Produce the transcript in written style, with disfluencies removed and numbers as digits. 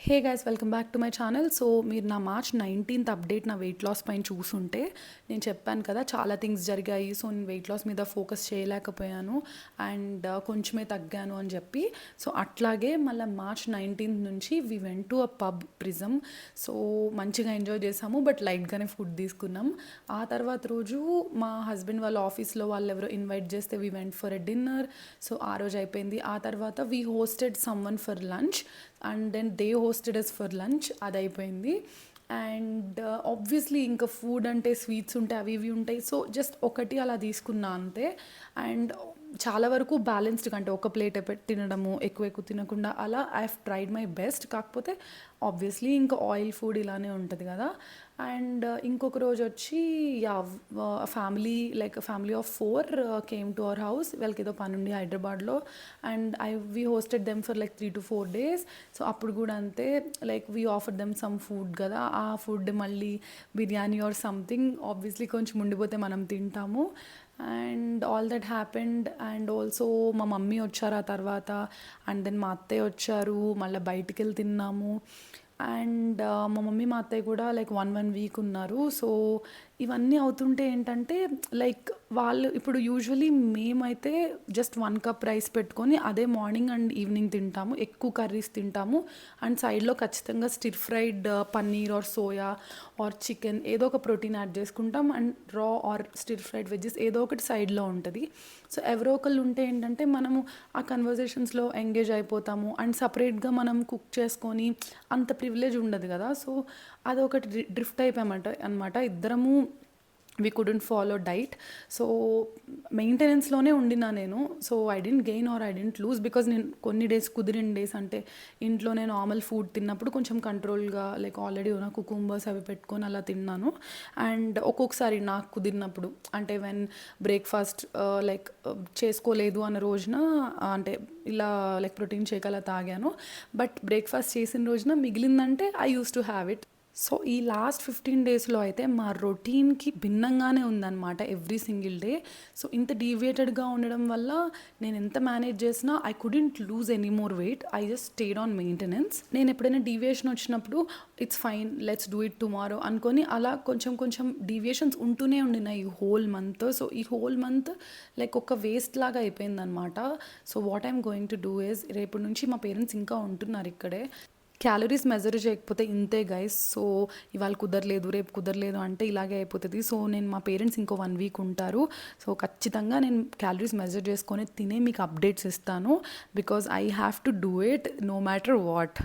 Hey guys, welcome back to my channel. So మీరు నా March 19th update నా weight loss పైన చూసుంటే నేను చెప్పాను కదా, చాలా థింగ్స్ జరిగాయి. సో నేను వెయిట్ లాస్ మీద ఫోకస్ చేయలేకపోయాను అండ్ కొంచెమే తగ్గాను అని చెప్పి. సో అట్లాగే మళ్ళీ మార్చ్ 19th నుంచి we went to a pub Prism. So మంచిగా ఎంజాయ్ చేసాము, బట్ లైట్గానే ఫుడ్ తీసుకున్నాం. ఆ తర్వాత రోజు మా హస్బెండ్ వాళ్ళ ఆఫీస్లో వాళ్ళు ఎవరో ఇన్వైట్ చేస్తే we went for a dinner. So ఆ రోజు అయిపోయింది. ఆ తర్వాత we hosted someone for lunch and then they hosted us for lunch. అది అయిపోయింది. అండ్ ఆబ్వియస్లీ ఇంకా ఫుడ్ అంటే స్వీట్స్ ఉంటాయి, అవి ఇవి ఉంటాయి. సో జస్ట్ ఒకటి అలా తీసుకున్నా అంతే. అండ్ చాలా వరకు బ్యాలెన్స్డ్, అంటే ఒక ప్లేట్ తినడము, ఎక్కువ ఎక్కువ తినకుండా అలా I have tried my best. కాకపోతే ఆబ్వియస్లీ ఇంకా ఆయిల్ ఫుడ్ ఇలానే ఉంటుంది కదా. అండ్ ఇంకొక రోజు వచ్చి yeah family of 4 came to our house. వాళ్ళకి ఏదో పని ఉండి హైదరాబాద్లో. And we hosted them for like 3 to 4 days. So అప్పుడు కూడా అంతే, like we offer them some food కదా, ఆ ఫుడ్ మళ్ళీ బిర్యానీ ఆర్ సంథింగ్. ఆబ్వియస్లీ కొంచెం ఉండిపోతే మనం తింటాము. And all that happened. And also మా మమ్మీ వచ్చారు ఆ తర్వాత. అండ్ దెన్ మా అత్తయ్య వచ్చారు, మళ్ళీ బయటికి వెళ్ళి తిన్నాము. అండ్ మా మమ్మీ మా అత్తయ్య కూడా లైక్ వన్ వీక్ ఉన్నారు. సో ఇవన్నీ అవుతుంటే ఏంటంటే, లైక్ వాళ్ళు ఇప్పుడు యూజువలీ మేమైతే జస్ట్ 1 cup రైస్ పెట్టుకొని అదే మార్నింగ్ అండ్ ఈవినింగ్ తింటాము. ఎక్కువ కర్రీస్ తింటాము. అండ్ సైడ్లో ఖచ్చితంగా stir fried paneer or soya or chicken ఏదో ఒక ప్రోటీన్ యాడ్ చేసుకుంటాం. And raw or stir fried veggies ఏదో ఒకటి సైడ్లో ఉంటుంది. సో ఎవరో ఒకళ్ళు ఉంటే ఏంటంటే మనము ఆ కన్వర్జేషన్స్లో ఎంగేజ్ అయిపోతాము. అండ్ సపరేట్గా మనం కుక్ చేసుకొని అంత ప్రివిలేజ్ ఉండదు కదా. సో అదొకటి డ్రిఫ్ట్ అనమాట ఇద్దరము. We couldn't follow diet. So మెయింటెనెన్స్లోనే ఉండినా నేను. So I didn't gain or I didn't lose, because నేను కొన్ని డేస్ కుదిరిన డేస్ అంటే ఇంట్లోనే నార్మల్ ఫుడ్ తిన్నప్పుడు కొంచెం కంట్రోల్గా, లైక్ ఆల్రెడీ ఉన్న కుకుంబర్స్ అవి పెట్టుకొని అలా తిన్నాను. అండ్ ఒక్కొక్కసారి నాకు కుదిరినప్పుడు, అంటే వెన్ బ్రేక్ఫాస్ట్ లైక్ చేసుకోలేదు అన్న రోజున, అంటే ఇలా లైక్ ప్రోటీన్ షేక్ అలా తాగాను. బట్ బ్రేక్ఫాస్ట్ చేసిన రోజున మిగిలిందంటే I used to have it. So ఈ లాస్ట్ 15 daysలో అయితే మా రొటీన్కి భిన్నంగానే ఉందన్నమాట ఎవ్రీ సింగిల్ డే. సో ఇంత డీవియేటెడ్గా ఉండడం వల్ల నేను ఎంత మేనేజ్ చేసినా I couldn't lose any more weight. I just stayed on maintenance. నేను ఎప్పుడైనా డీవియేషన్ వచ్చినప్పుడు it's fine, let's do it tomorrow అనుకొని అలా కొంచెం కొంచెం డీవియేషన్స్ ఉంటూనే ఉండినాయి ఈ హోల్ మంత్. సో ఈ హోల్ మంత్ లైక్ ఒక వేస్ట్ లాగా అయిపోయిందనమాట. So what I'm going to do is, రేపటి నుంచి మా పేరెంట్స్ ఇంకా ఉంటున్నారు ఇక్కడే. క్యాలరీస్ మెజర్ చేయకపోతే ఇంతే గైస్. సో ఇవాళ కుదరలేదు, రేపు కుదరలేదు అంటే ఇలాగే అయిపోతుంది. సో నేను మా పేరెంట్స్ ఇంకో 1 week ఉంటారు. సో ఖచ్చితంగా నేను క్యాలరీస్ మెజర్ చేసుకొని తినే మీకు అప్డేట్స్ ఇస్తాను. Because I have to do it no matter what.